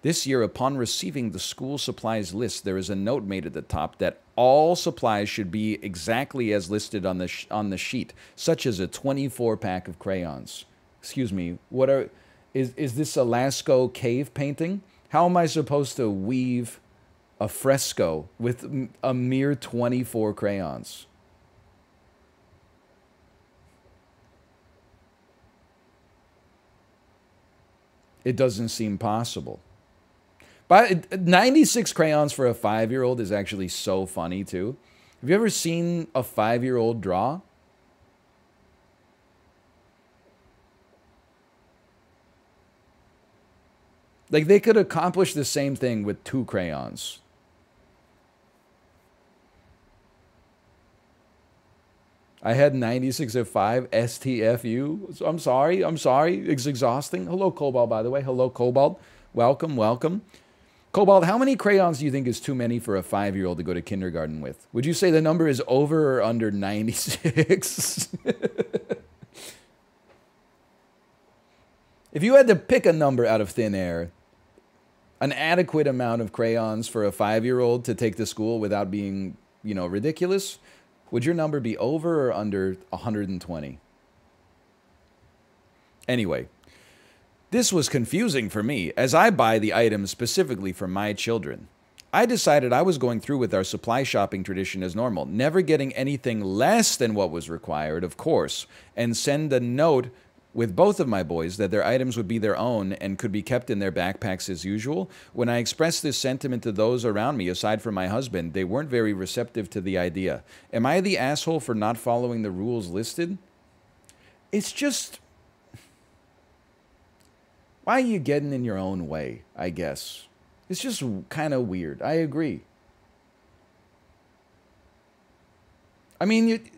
This year, upon receiving the school supplies list, there is a note made at the top that all supplies should be exactly as listed on the sheet, such as a 24-pack of crayons. Excuse me, is this a Lascaux cave painting? How am I supposed to weave a fresco with a mere 24 crayons? It doesn't seem possible. But 96 crayons for a 5-year-old is actually so funny, too. Have you ever seen a 5-year-old draw? Like, they could accomplish the same thing with 2 crayons. I had 96 at 5, STFU. I'm sorry. It's exhausting. Hello, Cobalt, by the way. Hello, Cobalt. Welcome. Cobalt, how many crayons do you think is too many for a 5-year-old to go to kindergarten with? Would you say the number is over or under 96? If you had to pick a number out of thin air, an adequate amount of crayons for a 5-year-old to take to school without being, you know, ridiculous, would your number be over or under 120? Anyway. This was confusing for me, as I buy the items specifically for my children. I decided I was going through with our supply shopping tradition as normal, never getting anything less than what was required, of course, and send a note with both of my boys that their items would be their own and could be kept in their backpacks as usual. When I expressed this sentiment to those around me, aside from my husband, they weren't very receptive to the idea. Am I the asshole for not following the rules listed? It's just... why are you getting in your own way, I guess? It's just kind of weird. I agree. I mean,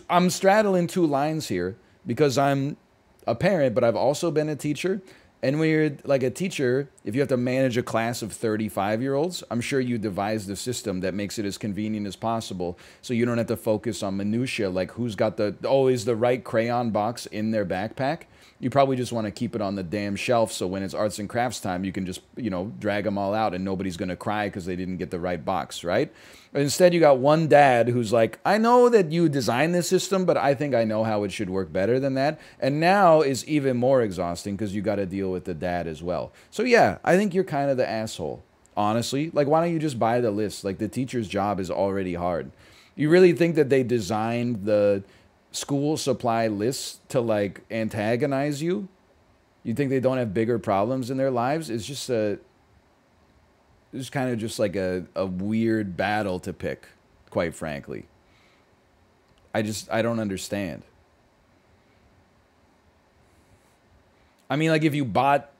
I'm straddling two lines here because I'm a parent, but I've also been a teacher. And when you're like a teacher, if you have to manage a class of 35-year-olds, I'm sure you devised a system that makes it as convenient as possible so you don't have to focus on minutia like who's got the, oh, is the right crayon box in their backpack? You probably just want to keep it on the damn shelf so when it's arts and crafts time, you can just, you know, drag them all out and nobody's going to cry because they didn't get the right box, right? But instead, you got one dad who's like, I know that you designed this system, but I think I know how it should work better than that. And now is even more exhausting because you got to deal with the dad as well. So yeah, I think you're kind of the asshole, honestly. Like, why don't you just buy the list? Like, the teacher's job is already hard. You really think that they designed the school supply lists to like antagonize you? You think they don't have bigger problems in their lives? It's just it's kind of just like a weird battle to pick, quite frankly. I don't understand. I mean, like, if you bought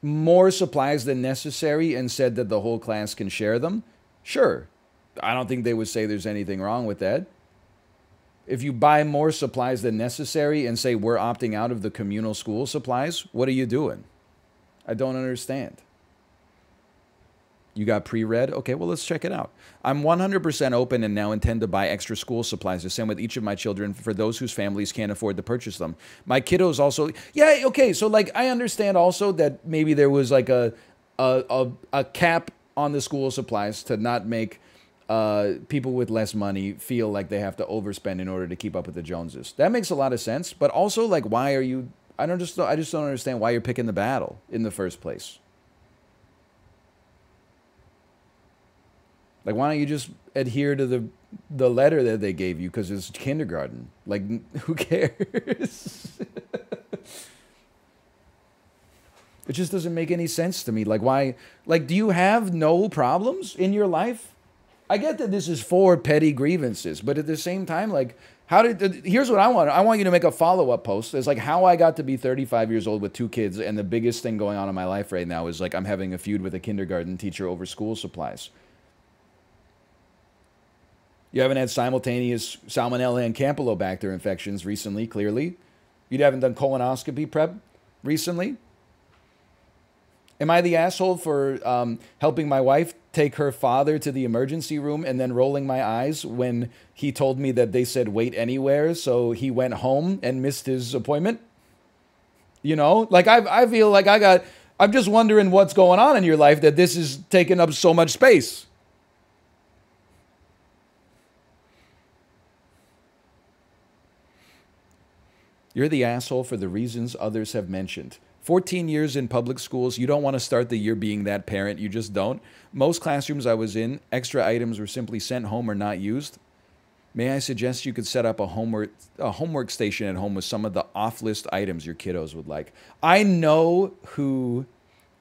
more supplies than necessary and said that the whole class can share them, sure. I don't think they would say there's anything wrong with that. If you buy more supplies than necessary and say we're opting out of the communal school supplies, what are you doing? I don't understand. You got pre-read? Okay, well, let's check it out. I'm 100% open and now intend to buy extra school supplies to send with each of my children for those whose families can't afford to purchase them. My kiddos also... yeah, okay, so, like, I understand also that maybe there was, like, a cap on the school supplies to not make... people with less money feel like they have to overspend in order to keep up with the Joneses. That makes a lot of sense, but also, like, why are you... I just don't understand why you're picking the battle in the first place. Like, why don't you just adhere to the letter that they gave you because it's kindergarten? Like, who cares? It just doesn't make any sense to me. Like, why... like, do you have no problems in your life? I get that this is for petty grievances, but at the same time, like, here's what I want. I want you to make a follow-up post. It's like how I got to be 35 years old with 2 kids, and the biggest thing going on in my life right now is, like, I'm having a feud with a kindergarten teacher over school supplies. You haven't had simultaneous salmonella and campylobacter infections recently, clearly. You haven't done colonoscopy prep recently. Am I the asshole for helping my wife take her father to the emergency room and then rolling my eyes when he told me that they said wait anywhere, so he went home and missed his appointment? You know, like I feel like I'm just wondering what's going on in your life that this is taking up so much space. You're the asshole for the reasons others have mentioned. 14 years in public schools, you don't want to start the year being that parent. You just don't. Most classrooms I was in, extra items were simply sent home or not used. May I suggest you could set up a homework station at home with some of the off-list items your kiddos would like. I know who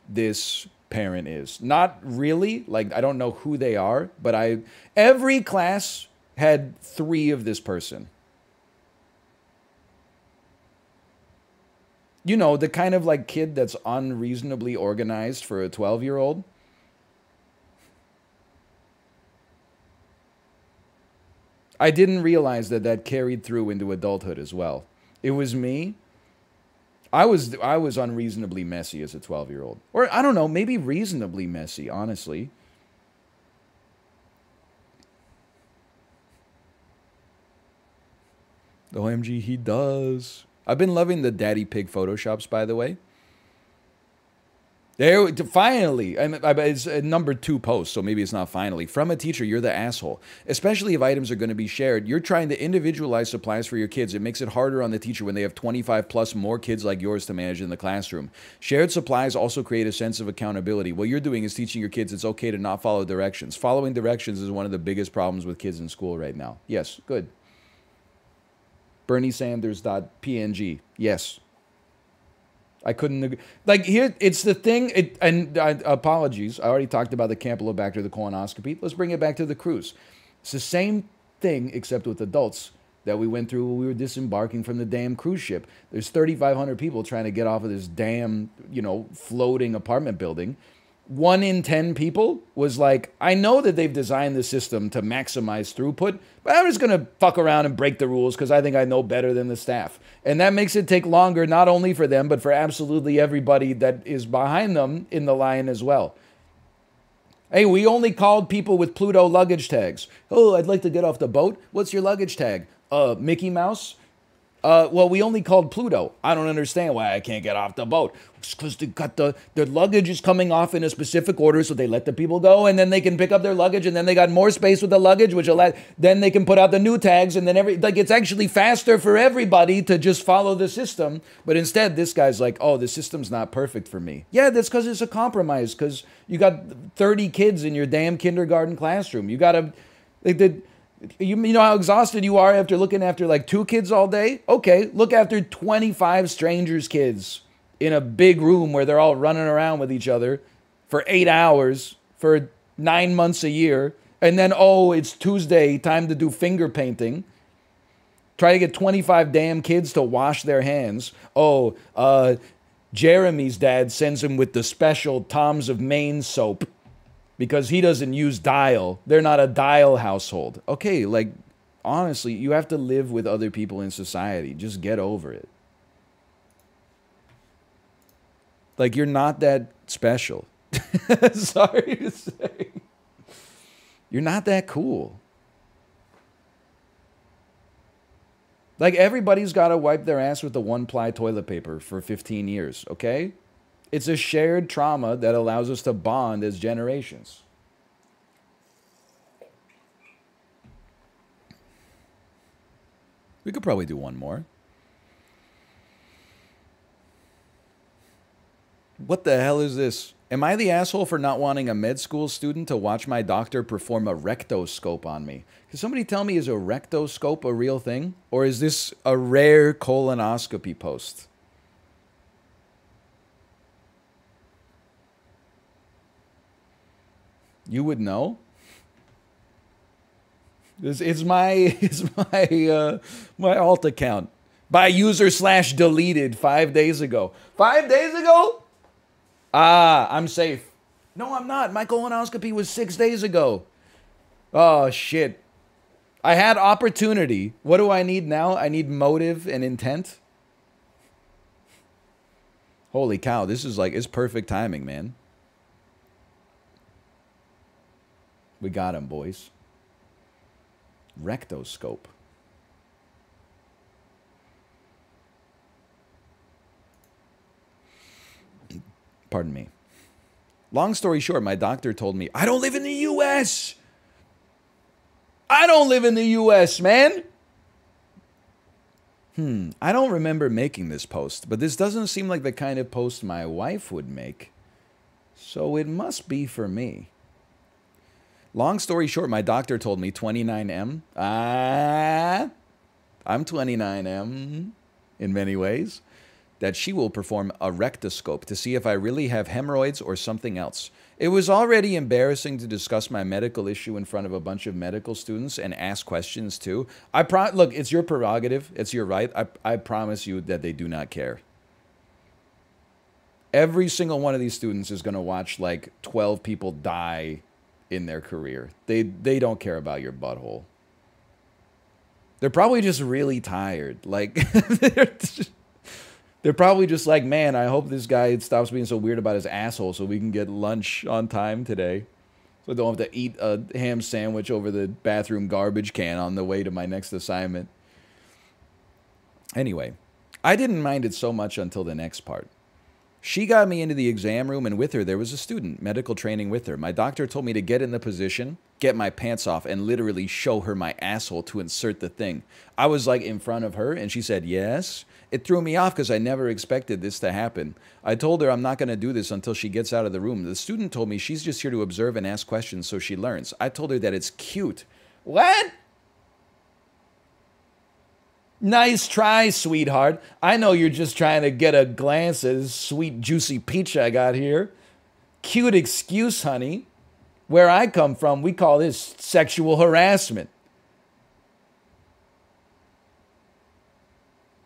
this parent is. Not really. Like, I don't know who they are, but every class had 3 of this person. You know, the kind of, like, kid that's unreasonably organized for a 12-year-old. I didn't realize that carried through into adulthood as well. It was me. I was unreasonably messy as a 12-year-old. Or, I don't know, maybe reasonably messy, honestly. OMG, he does. I've been loving the Daddy Pig Photoshops, by the way. Finally, it's a number 2 post, so maybe it's not finally. From a teacher, you're the asshole. Especially if items are going to be shared. You're trying to individualize supplies for your kids. It makes it harder on the teacher when they have 25 plus more kids like yours to manage in the classroom. Shared supplies also create a sense of accountability. What you're doing is teaching your kids it's okay to not follow directions. Following directions is one of the biggest problems with kids in school right now. Yes, good. BernieSanders.png. Yes. I couldn't agree. Like, here, it's the thing, apologies, I already talked about the Campylobacter, the colonoscopy. Let's bring it back to the cruise. It's the same thing, except with adults, that we went through when we were disembarking from the damn cruise ship. There's 3,500 people trying to get off of this damn, floating apartment building. 1 in 10 people was like, I know that they've designed the system to maximize throughput, but I'm just going to fuck around and break the rules because I think I know better than the staff. And that makes it take longer, not only for them, but for absolutely everybody that is behind them in the line as well. Hey, we only called people with Pluto luggage tags. Oh, I'd like to get off the boat. What's your luggage tag? Mickey Mouse? Well, we only called Pluto. I don't understand why I can't get off the boat. It's because they got the luggage is coming off in a specific order, so they let the people go, and then they can pick up their luggage, and then they got more space with the luggage, which then they can put out the new tags, and then it's actually faster for everybody to just follow the system. But instead, this guy's like, oh, the system's not perfect for me. Yeah, that's because it's a compromise, because you got 30 kids in your damn kindergarten classroom. You got to... You know how exhausted you are after looking after like 2 kids all day? Okay, look after 25 strangers' kids in a big room where they're all running around with each other for 8 hours for 9 months a year. And then, oh, it's Tuesday, time to do finger painting. Try to get 25 damn kids to wash their hands. Oh, Jeremy's dad sends him with the special Tom's of Maine soap, because he doesn't use Dial. They're not a Dial household. Okay, like, honestly, you have to live with other people in society. Just get over it. Like, you're not that special. Sorry to say. You're not that cool. Like, everybody's got to wipe their ass with the 1-ply toilet paper for 15 years, okay? It's a shared trauma that allows us to bond as generations. We could probably do one more. What the hell is this? Am I the asshole for not wanting a med school student to watch my doctor perform a rectoscope on me? Can somebody tell me, is a rectoscope a real thing? Or is this a rare colonoscopy post? You would know. It's my my alt account by user/deleted 5 days ago. 5 days ago? Ah, I'm safe. No, I'm not. My colonoscopy was 6 days ago. Oh shit. I had opportunity. What do I need now? I need motive and intent. Holy cow, this is like, it's perfect timing, man. We got him, boys. Rectoscope. Pardon me. Long story short, my doctor told me, I don't live in the U.S. I don't live in the U.S., man. I don't remember making this post, but this doesn't seem like the kind of post my wife would make. So it must be for me. Long story short, my doctor told me 29M. I'm 29M in many ways. That she will perform a rectoscope to see if I really have hemorrhoids or something else. It was already embarrassing to discuss my medical issue in front of a bunch of medical students and ask questions too. Look, it's your prerogative. It's your right. I promise you that they do not care. Every single one of these students is going to watch like 12 people die in their career. They don't care about your butthole. They're probably just really tired. Like, they're probably just like, man, I hope this guy stops being so weird about his asshole so we can get lunch on time today. So I don't have to eat a ham sandwich over the bathroom garbage can on the way to my next assignment. Anyway, I didn't mind it so much until the next part. She got me into the exam room, and with her, there was a student, medical training with her. My doctor told me to get in the position, get my pants off, and literally show her my asshole to insert the thing. I was like in front of her, and she said, yes. It threw me off because I never expected this to happen. I told her I'm not going to do this until she gets out of the room. The student told me she's just here to observe and ask questions so she learns. I told her that it's cute. What? Nice try, sweetheart. I know you're just trying to get a glance at this sweet, juicy peach I got here. Cute excuse, honey. Where I come from, we call this sexual harassment.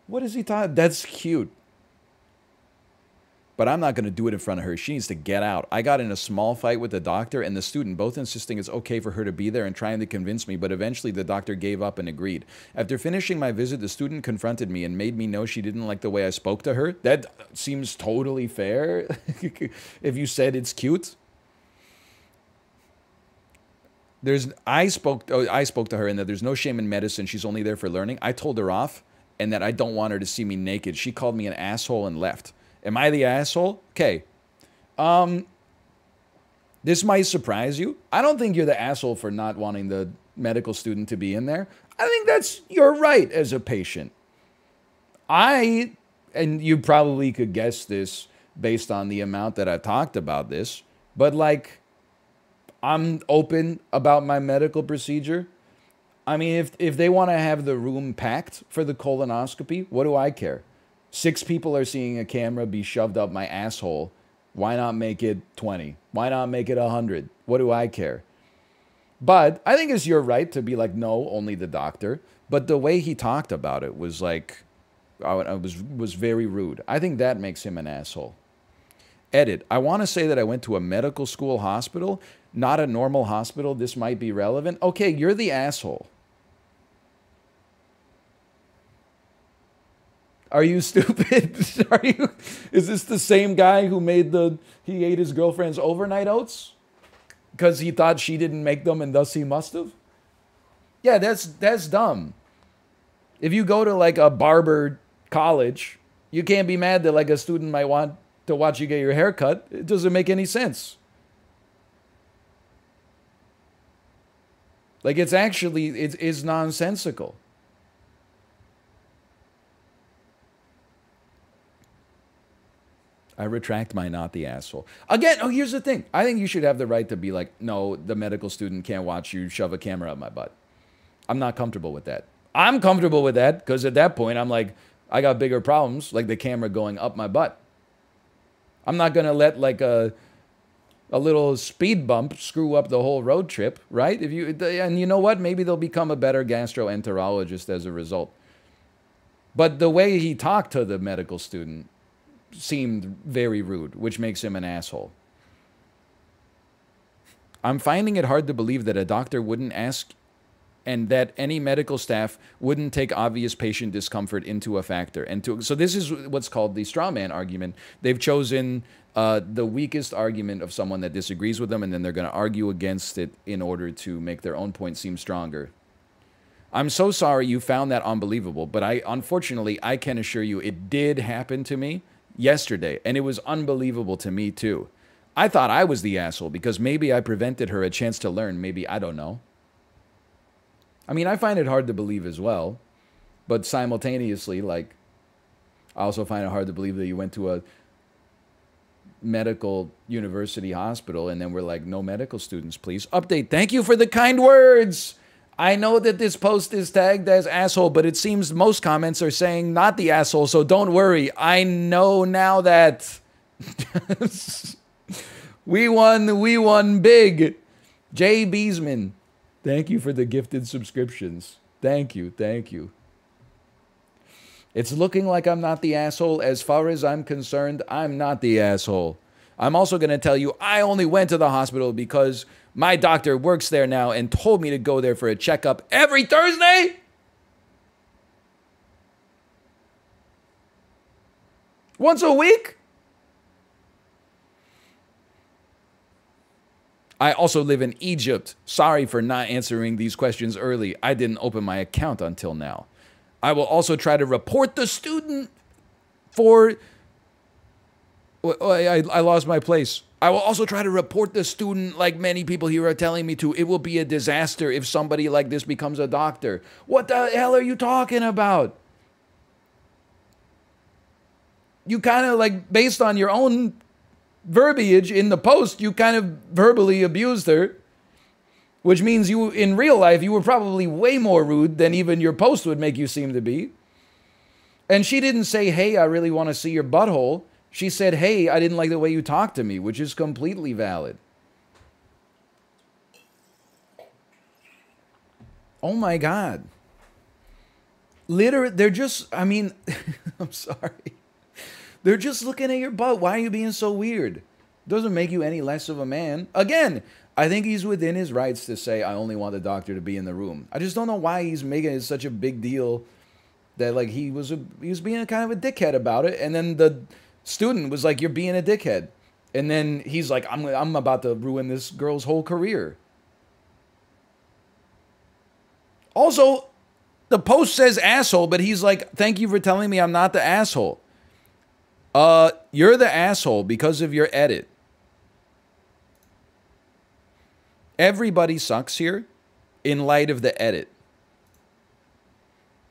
What is he talking? That's cute. But I'm not going to do it in front of her. She needs to get out. I got in a small fight with the doctor and the student, both insisting it's okay for her to be there and trying to convince me, but eventually the doctor gave up and agreed. After finishing my visit, the student confronted me and made me know she didn't like the way I spoke to her. That seems totally fair if you said it's cute. I spoke to her and that there's no shame in medicine. She's only there for learning. I told her off and that I don't want her to see me naked. She called me an asshole and left. Am I the asshole? Okay. This might surprise you. I don't think you're the asshole for not wanting the medical student to be in there. I think that's your right as a patient. And you probably could guess this based on the amount that I've talked about this, but like, I'm open about my medical procedure. I mean, if they want to have the room packed for the colonoscopy, what do I care? 6 people are seeing a camera be shoved up my asshole. Why not make it 20? Why not make it 100? What do I care? But I think it's your right to be like, no, only the doctor. But the way he talked about it was like, was very rude. I think that makes him an asshole. Edit. I want to say that I went to a medical school hospital, not a normal hospital. This might be relevant. Okay, you're the asshole. Are you stupid? Is this the same guy who made he ate his girlfriend's overnight oats? Because he thought she didn't make them and thus he must have? Yeah, that's dumb. If you go to like a barber college, you can't be mad that like a student might want to watch you get your hair cut. It doesn't make any sense. Like it's nonsensical. I retract my not the asshole. Again, oh, here's the thing. I think you should have the right to be like, no, the medical student can't watch you shove a camera up my butt. I'm not comfortable with that. I'm comfortable with that because at that point, I'm like, I got bigger problems, like the camera going up my butt. I'm not going to let like a little speed bump screw up the whole road trip, right? And you know what? Maybe they'll become a better gastroenterologist as a result. But the way he talked to the medical student seemed very rude, which makes him an asshole. I'm finding it hard to believe that a doctor wouldn't ask and that any medical staff wouldn't take obvious patient discomfort into a factor. So this is what's called the straw man argument. They've chosen the weakest argument of someone that disagrees with them, and then they're going to argue against it in order to make their own point seem stronger. I'm so sorry you found that unbelievable, but unfortunately, I can assure you it did happen to me yesterday, and it was unbelievable to me too. I thought I was the asshole because maybe I prevented her a chance to learn. Maybe, I don't know. I mean, I find it hard to believe as well, but simultaneously, like, I also find it hard to believe that you went to a medical university hospital and then we're like, no medical students, please. Update. Thank you for the kind words. I know that this post is tagged as asshole, but it seems most comments are saying not the asshole, so don't worry. I know now that we won big. Jay Beesman, thank you for the gifted subscriptions. Thank you, thank you. It's looking like I'm not the asshole. As far as I'm concerned, I'm not the asshole. I'm also going to tell you I only went to the hospital because my doctor works there now and told me to go there for a checkup every Thursday. Once a week. I also live in Egypt. Sorry for not answering these questions early. I didn't open my account until now. I will also try to report the student for... I lost my place. I will also try to report the student like many people here are telling me to. It will be a disaster if somebody like this becomes a doctor. What the hell are you talking about? You kind of like, based on your own verbiage in the post, you kind of verbally abused her. Which means you, in real life, you were probably way more rude than even your post would make you seem to be. And she didn't say, hey, I really want to see your butthole. She said, hey, I didn't like the way you talked to me, which is completely valid. Oh my God. Literally, they're just, I mean, I'm sorry. They're just looking at your butt. Why are you being so weird? Doesn't make you any less of a man. Again, I think he's within his rights to say, I only want the doctor to be in the room. I just don't know why he's making it such a big deal that, like, he was being a kind of a dickhead about it. And then the student was like, you're being a dickhead. And then he's like, I'm about to ruin this girl's whole career. Also, the post says asshole, but he's like, thank you for telling me I'm not the asshole. You're the asshole because of your edit. Everybody sucks here in light of the edit.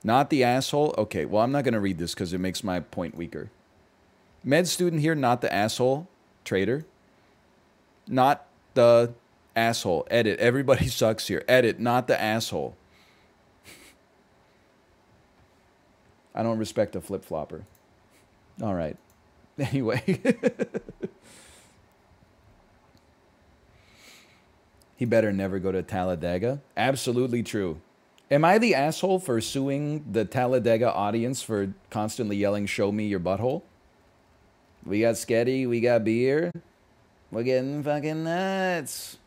Not the asshole? Okay, well, I'm not going to read this because it makes my point weaker. Med student here, not the asshole. Traitor. Not the asshole. Edit. Everybody sucks here. Edit. Not the asshole. I don't respect a flip-flopper. All right. Anyway. He better never go to Talladega. Absolutely true. Am I the asshole for suing the Talladega audience for constantly yelling, show me your butthole? We got sketty, we got beer. We're getting fucking nuts.